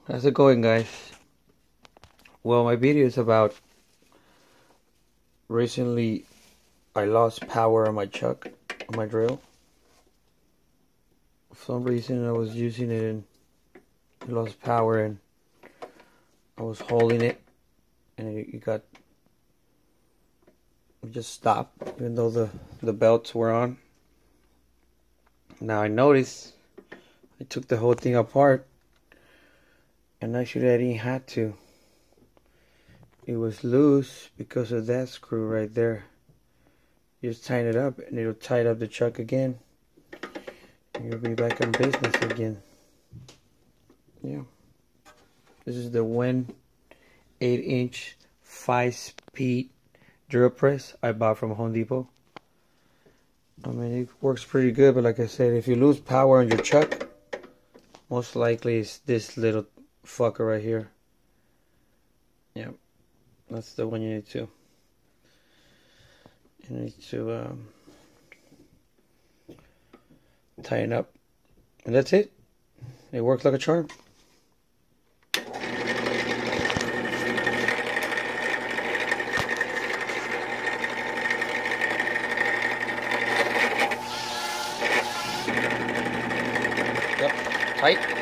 How's it going, guys? Well, my video is about recently I lost power on my chuck, on my drill. For some reason I was using it and it lost power, and I was holding it and it just stopped even though the belts were on. Now I noticed I took the whole thing apart, and actually I didn't have to. It was loose because of that screw right there. You just tighten it up and it'll tighten up the chuck again. And you'll be back in business again. Yeah. This is the Wen 8-inch 5-speed drill press I bought from Home Depot. I mean, it works pretty good, but like I said, if you lose power on your chuck, most likely it's this little fucker right here. Yeah. That's the one you need to tighten up, and that's it. It works like a charm. Yep, tight.